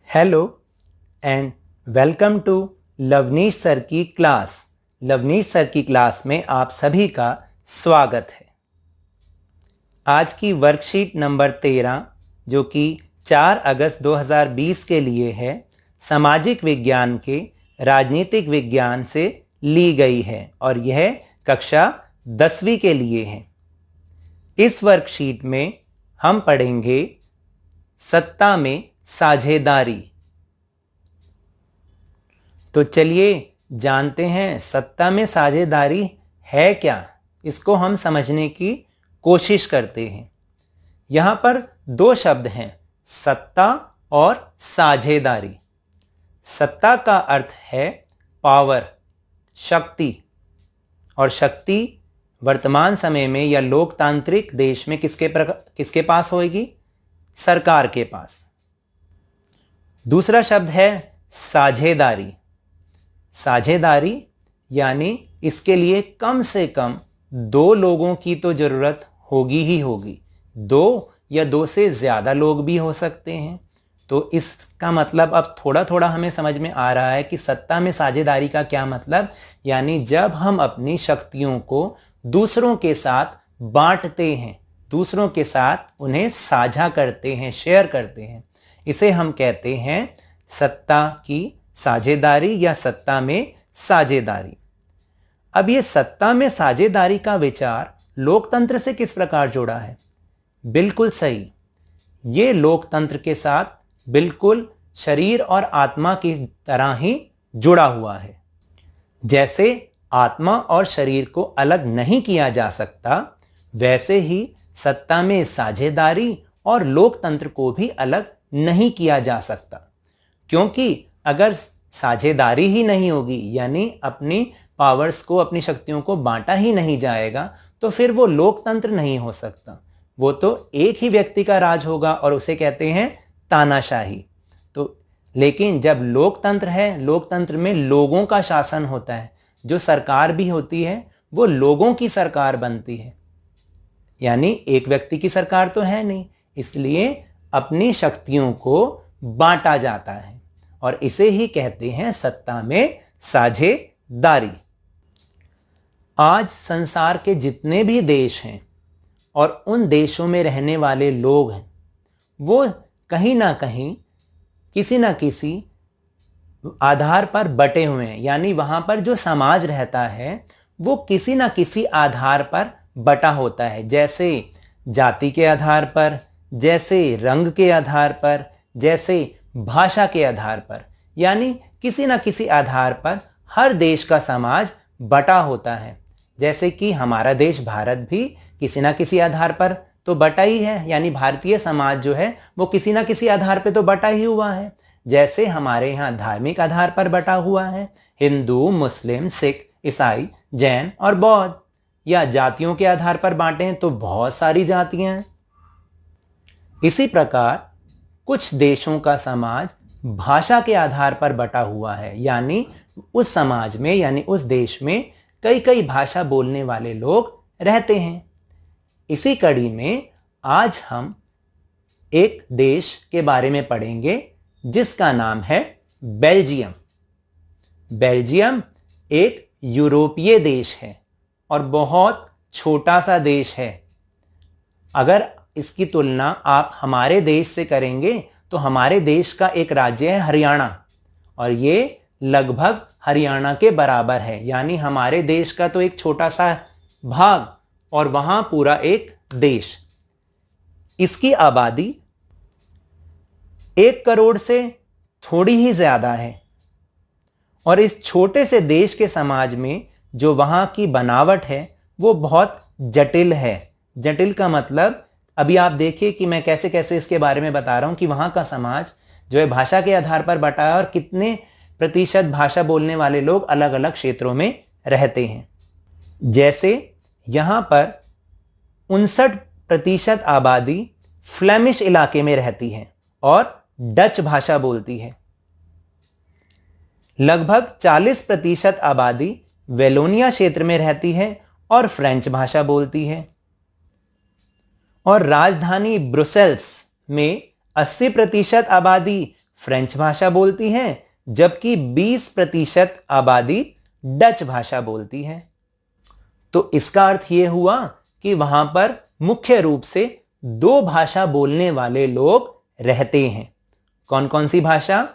Hello and welcome to Lavneesh sir की class. Lavneesh sir की class में आप सभी का स्वागत है। आज की वर्कशीट नंबर 13 जो कि 4 अगस्त 2020 के लिए है, सामाजिक विज्ञान के राजनीतिक विज्ञान से ली गई है और यह कक्षा 10वीं के लिए है। इस वर्कशीट में हम पढ़ेंगे सत्ता में साझेदारी। तो चलिए जानते हैं सत्ता में साझेदारी है क्या, इसको हम समझने की कोशिश करते हैं। यहां पर दो शब्द हैं, सत्ता और साझेदारी। सत्ता का अर्थ है पावर, शक्ति, और शक्ति वर्तमान समय में या लोकतांत्रिक देश में किसके पास होगी? सरकार के पास। दूसरा शब्द है साझेदारी। साझेदारी यानी इसके लिए कम से कम दो लोगों की तो जरूरत होगी ही होगी। दो या दो से ज्यादा लोग भी हो सकते हैं। तो इसका मतलब अब थोड़ा थोड़ा हमें समझ में आ रहा है कि सत्ता में साझेदारी का क्या मतलब, यानी जब हम अपनी शक्तियों को दूसरों के साथ बांटते हैं, दूसरों के साथ उन्हें साझा करते हैं, शेयर करते हैं, इसे हम कहते हैं सत्ता की साझेदारी या सत्ता में साझेदारी। अब ये सत्ता में साझेदारी का विचार लोकतंत्र से किस प्रकार जुड़ा है? बिल्कुल सही, ये लोकतंत्र के साथ बिल्कुल शरीर और आत्मा की तरह ही जुड़ा हुआ है। जैसे आत्मा और शरीर को अलग नहीं किया जा सकता, वैसे ही सत्ता में साझेदारी और लोकतंत्र को भी अलग नहीं किया जा सकता। क्योंकि अगर साझेदारी ही नहीं होगी, यानी अपनी पावर्स को, अपनी शक्तियों को बांटा ही नहीं जाएगा, तो फिर वो लोकतंत्र नहीं हो सकता। वो तो एक ही व्यक्ति का राज होगा और उसे कहते हैं तानाशाही। तो लेकिन जब लोकतंत्र है, लोकतंत्र में लोगों का शासन होता है, जो सरकार भी होती है वो लोगों की सरकार बनती है, यानी एक व्यक्ति की सरकार तो है नहीं, इसलिए अपनी शक्तियों को बांटा जाता है और इसे ही कहते हैं सत्ता में साझेदारी। आज संसार के जितने भी देश हैं और उन देशों में रहने वाले लोग हैं, वो कहीं ना कहीं किसी ना किसी आधार पर बटे हुए हैं, यानी वहां पर जो समाज रहता है वो किसी ना किसी आधार पर बटा होता है। जैसे जाति के आधार पर, जैसे रंग के आधार पर, जैसे भाषा के आधार पर, यानी किसी ना किसी आधार पर हर देश का समाज बटा होता है। जैसे कि हमारा देश भारत भी किसी ना किसी आधार पर तो बटा ही है, यानी भारतीय समाज जो है वो किसी ना किसी आधार पर तो बटा ही हुआ है। जैसे हमारे यहाँ धार्मिक आधार पर बटा हुआ है, हिंदू, मुस्लिम, सिख, ईसाई, जैन और बौद्ध, या जातियों के आधार पर बांटे हैं तो बहुत सारी जातियां हैं। इसी प्रकार कुछ देशों का समाज भाषा के आधार पर बटा हुआ है, यानी उस समाज में, यानी उस देश में कई कई भाषा बोलने वाले लोग रहते हैं। इसी कड़ी में आज हम एक देश के बारे में पढ़ेंगे जिसका नाम है बेल्जियम। बेल्जियम एक यूरोपीय देश है और बहुत छोटा सा देश है। अगर इसकी तुलना आप हमारे देश से करेंगे तो हमारे देश का एक राज्य है हरियाणा, और ये लगभग हरियाणा के बराबर है, यानी हमारे देश का तो एक छोटा सा भाग और वहां पूरा एक देश। इसकी आबादी 1 करोड़ से थोड़ी ही ज्यादा है और इस छोटे से देश के समाज में जो वहां की बनावट है वो बहुत जटिल है। जटिल का मतलब अभी आप देखिए कि मैं कैसे कैसे इसके बारे में बता रहा हूं कि वहां का समाज जो है भाषा के आधार पर बटा है और कितने प्रतिशत भाषा बोलने वाले लोग अलग अलग क्षेत्रों में रहते हैं। जैसे यहां पर 59% आबादी फ्लेमिश इलाके में रहती है और डच भाषा बोलती है। लगभग 40% आबादी वेलोनिया क्षेत्र में रहती है और फ्रेंच भाषा बोलती है। और राजधानी ब्रुसेल्स में 80% आबादी फ्रेंच भाषा बोलती है, जबकि 20% आबादी डच भाषा बोलती है। तो इसका अर्थ यह हुआ कि वहां पर मुख्य रूप से 2 भाषा बोलने वाले लोग रहते हैं। कौन कौन सी भाषा?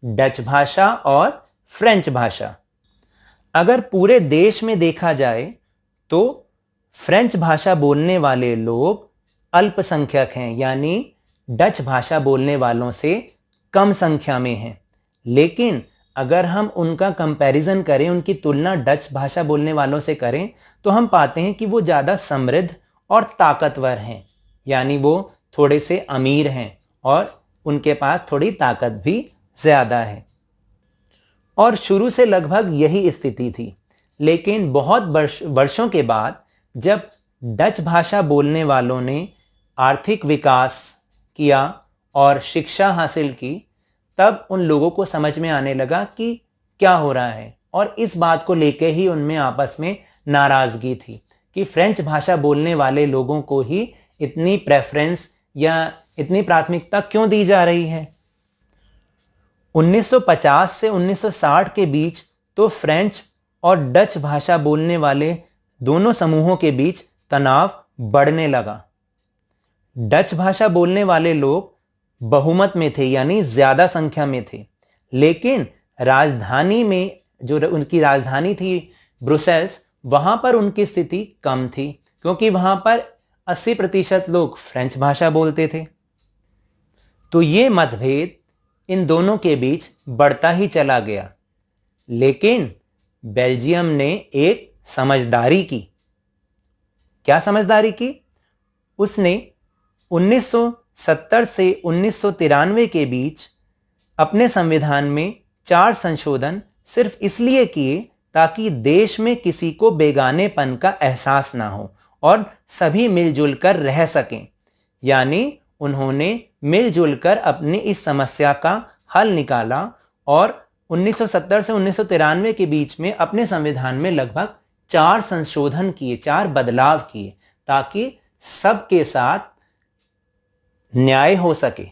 डच भाषा और फ्रेंच भाषा। अगर पूरे देश में देखा जाए तो फ्रेंच भाषा बोलने वाले लोग अल्पसंख्यक हैं, यानी डच भाषा बोलने वालों से कम संख्या में हैं। लेकिन अगर हम उनका कंपैरिजन करें, उनकी तुलना डच भाषा बोलने वालों से करें, तो हम पाते हैं कि वो ज़्यादा समृद्ध और ताकतवर हैं, यानी वो थोड़े से अमीर हैं और उनके पास थोड़ी ताकत भी ज़्यादा है। और शुरू से लगभग यही स्थिति थी। लेकिन बहुत वर्षों के बाद जब डच भाषा बोलने वालों ने आर्थिक विकास किया और शिक्षा हासिल की, तब उन लोगों को समझ में आने लगा कि क्या हो रहा है, और इस बात को लेकर ही उनमें आपस में नाराजगी थी कि फ्रेंच भाषा बोलने वाले लोगों को ही इतनी प्रेफरेंस या इतनी प्राथमिकता क्यों दी जा रही है। 1950 से 1960 के बीच तो फ्रेंच और डच भाषा बोलने वाले दोनों समूहों के बीच तनाव बढ़ने लगा। डच भाषा बोलने वाले लोग बहुमत में थे, यानी ज्यादा संख्या में थे, लेकिन राजधानी में, जो उनकी राजधानी थी ब्रुसेल्स, वहां पर उनकी स्थिति कम थी, क्योंकि वहां पर 80% लोग फ्रेंच भाषा बोलते थे। तो ये मतभेद इन दोनों के बीच बढ़ता ही चला गया। लेकिन बेल्जियम ने एक समझदारी की। क्या समझदारी की? उसने 1970 से 1993 के बीच अपने संविधान में 4 संशोधन सिर्फ इसलिए किए ताकि देश में किसी को बेगानेपन का एहसास ना हो और सभी मिलजुल कर रह सकें। यानी उन्होंने मिलजुल कर अपनी इस समस्या का हल निकाला और 1970 से 1993 के बीच में अपने संविधान में लगभग 4 संशोधन किए, 4 बदलाव किए, ताकि सबके साथ न्याय हो सके।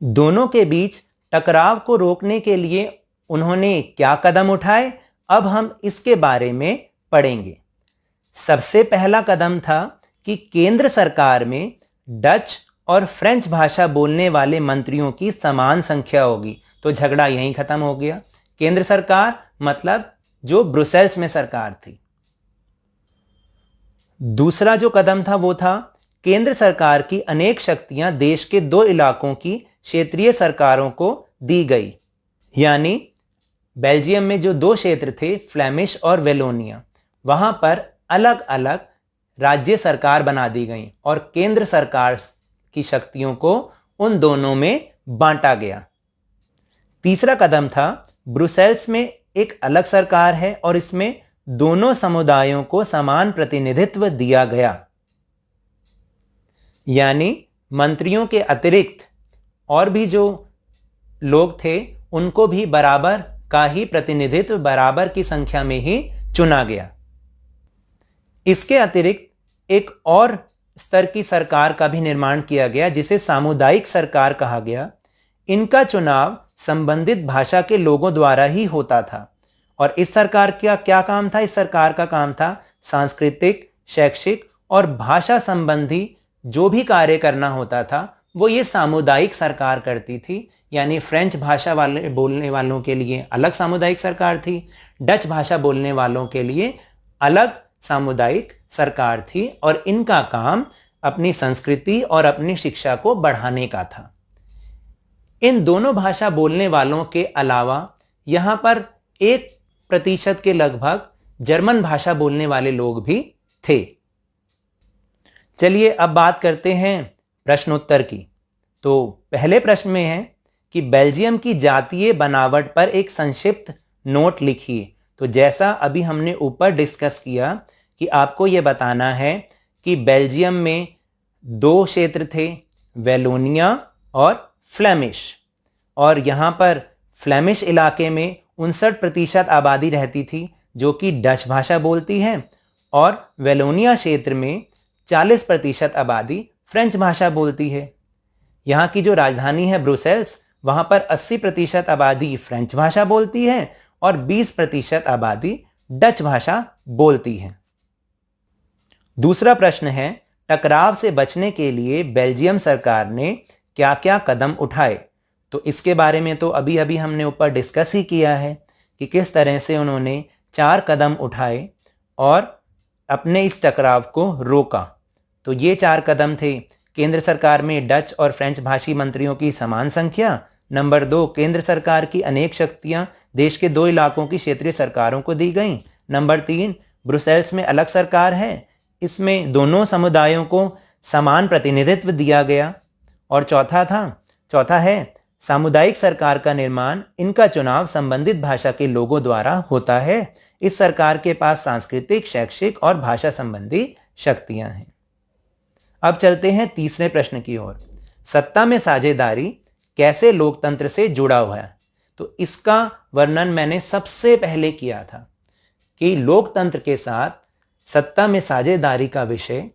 दोनों के बीच टकराव को रोकने के लिए उन्होंने क्या कदम उठाए, अब हम इसके बारे में पढ़ेंगे। सबसे पहला कदम था कि केंद्र सरकार में डच और फ्रेंच भाषा बोलने वाले मंत्रियों की समान संख्या होगी। तो झगड़ा यहीं खत्म हो गया। केंद्र सरकार मतलब जो ब्रुसेल्स में सरकार थी। दूसरा जो कदम था वो था केंद्र सरकार की अनेक शक्तियां देश के 2 इलाकों की क्षेत्रीय सरकारों को दी गई। यानी बेल्जियम में जो 2 क्षेत्र थे, फ्लेमिश और वेलोनिया, वहां पर अलग अलग राज्य सरकार बना दी गई और केंद्र सरकार की शक्तियों को उन दोनों में बांटा गया। तीसरा कदम था ब्रुसेल्स में एक अलग सरकार है और इसमें दोनों समुदायों को समान प्रतिनिधित्व दिया गया। यानी मंत्रियों के अतिरिक्त और भी जो लोग थे उनको भी बराबर का ही प्रतिनिधित्व, बराबर की संख्या में ही चुना गया। इसके अतिरिक्त एक और स्तर की सरकार का भी निर्माण किया गया जिसे सामुदायिक सरकार कहा गया। इनका चुनाव संबंधित भाषा के लोगों द्वारा ही होता था। और इस सरकार का क्या काम था? इस सरकार का काम था सांस्कृतिक, शैक्षिक और भाषा संबंधी जो भी कार्य करना होता था वो ये सामुदायिक सरकार करती थी। यानी फ्रेंच भाषा वाले बोलने वालों के लिए अलग सामुदायिक सरकार थी, डच भाषा बोलने वालों के लिए अलग सामुदायिक सरकार थी, और इनका काम अपनी संस्कृति और अपनी शिक्षा को बढ़ाने का था। इन दोनों भाषा बोलने वालों के अलावा यहां पर 1% के लगभग जर्मन भाषा बोलने वाले लोग भी थे। चलिए अब बात करते हैं प्रश्नोत्तर की। तो पहले प्रश्न में है कि बेल्जियम की जातीय बनावट पर एक संक्षिप्त नोट लिखिए। तो जैसा अभी हमने ऊपर डिस्कस किया कि आपको यह बताना है कि बेल्जियम में 2 क्षेत्र थे, वेलोनिया और फ्लेमिश, और यहां पर फ्लेमिश इलाके में 59% आबादी रहती थी जो कि डच भाषा बोलती है, और वेलोनिया क्षेत्र में 40% आबादी फ्रेंच भाषा बोलती है। यहाँ की जो राजधानी है ब्रुसेल्स, वहां पर 80% आबादी फ्रेंच भाषा बोलती है और 20% आबादी डच भाषा बोलती है। दूसरा प्रश्न है, टकराव से बचने के लिए बेल्जियम सरकार ने क्या क्या कदम उठाए? तो इसके बारे में तो अभी अभी हमने ऊपर डिस्कस ही किया है कि किस तरह से उन्होंने 4 कदम उठाए और अपने इस टकराव को रोका। तो ये 4 कदम थे, केंद्र सरकार में डच और फ्रेंच भाषी मंत्रियों की समान संख्या। नंबर 2, केंद्र सरकार की अनेक शक्तियां देश के 2 इलाकों की क्षेत्रीय सरकारों को दी गईं। नंबर 3, ब्रुसेल्स में अलग सरकार है, इसमें दोनों समुदायों को समान प्रतिनिधित्व दिया गया। और चौथा है सामुदायिक सरकार का निर्माण, इनका चुनाव संबंधित भाषा के लोगों द्वारा होता है। इस सरकार के पास सांस्कृतिक, शैक्षिक और भाषा संबंधी शक्तियां हैं। अब चलते हैं तीसरे प्रश्न की ओर। सत्ता में साझेदारी कैसे लोकतंत्र से जुड़ा हुआ है? तो इसका वर्णन मैंने सबसे पहले किया था कि लोकतंत्र के साथ सत्ता में साझेदारी का विषय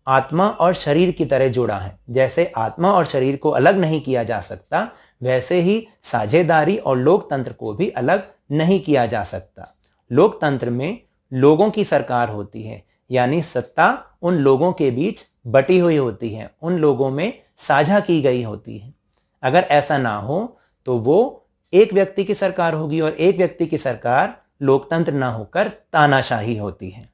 आत्मा और शरीर की तरह जुड़ा है। जैसे आत्मा और शरीर को अलग नहीं किया जा सकता, वैसे ही साझेदारी और लोकतंत्र को भी अलग नहीं किया जा सकता। लोकतंत्र में लोगों की सरकार होती है, यानी सत्ता उन लोगों के बीच बटी हुई होती है, उन लोगों में साझा की गई होती है। अगर ऐसा ना हो तो वो एक व्यक्ति की सरकार होगी और एक व्यक्ति की सरकार लोकतंत्र ना होकर तानाशाही होती है।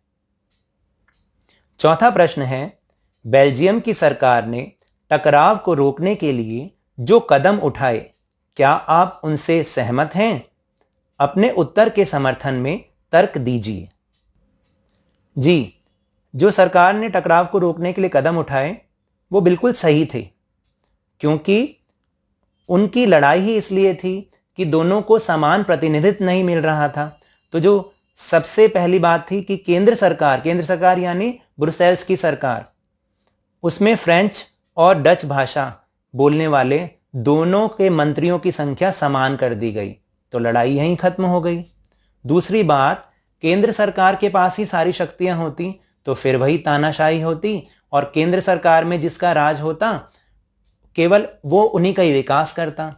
चौथा प्रश्न है, बेल्जियम की सरकार ने टकराव को रोकने के लिए जो कदम उठाए, क्या आप उनसे सहमत हैं? अपने उत्तर के समर्थन में तर्क दीजिए। जी, जो सरकार ने टकराव को रोकने के लिए कदम उठाए वो बिल्कुल सही थे, क्योंकि उनकी लड़ाई ही इसलिए थी कि दोनों को समान प्रतिनिधित्व नहीं मिल रहा था। तो जो सबसे पहली बात थी कि केंद्र सरकार यानी ब्रुसेल्स की सरकार, उसमें फ्रेंच और डच भाषा बोलने वाले दोनों के मंत्रियों की संख्या समान कर दी गई, तो लड़ाई यहीं खत्म हो गई। दूसरी बात, केंद्र सरकार के पास ही सारी शक्तियां होती तो फिर वही तानाशाही होती और केंद्र सरकार में जिसका राज होता केवल वो उन्हीं का ही विकास करता।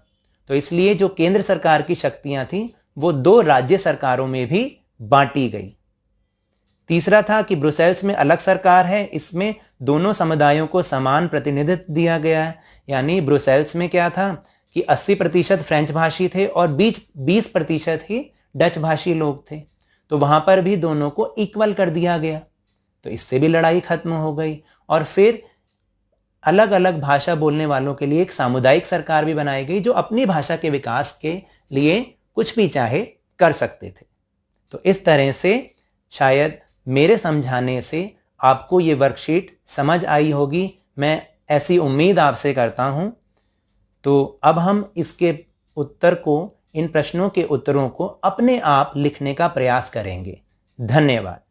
तो इसलिए जो केंद्र सरकार की शक्तियां थी वो 2 राज्य सरकारों में भी बांटी गई। तीसरा था कि ब्रुसेल्स में अलग सरकार है, इसमें दोनों समुदायों को समान प्रतिनिधित्व दिया गया है। यानी ब्रुसेल्स में क्या था कि 80% फ्रेंच भाषी थे और 20% ही डच भाषी लोग थे, तो वहां पर भी दोनों को इक्वल कर दिया गया। तो इससे भी लड़ाई खत्म हो गई और फिर अलग अलग भाषा बोलने वालों के लिए एक सामुदायिक सरकार भी बनाई गई, जो अपनी भाषा के विकास के लिए कुछ भी चाहे कर सकते थे। तो इस तरह से शायद मेरे समझाने से आपको ये वर्कशीट समझ आई होगी, मैं ऐसी उम्मीद आपसे करता हूं। तो अब हम इसके उत्तर को, इन प्रश्नों के उत्तरों को अपने आप लिखने का प्रयास करेंगे। धन्यवाद।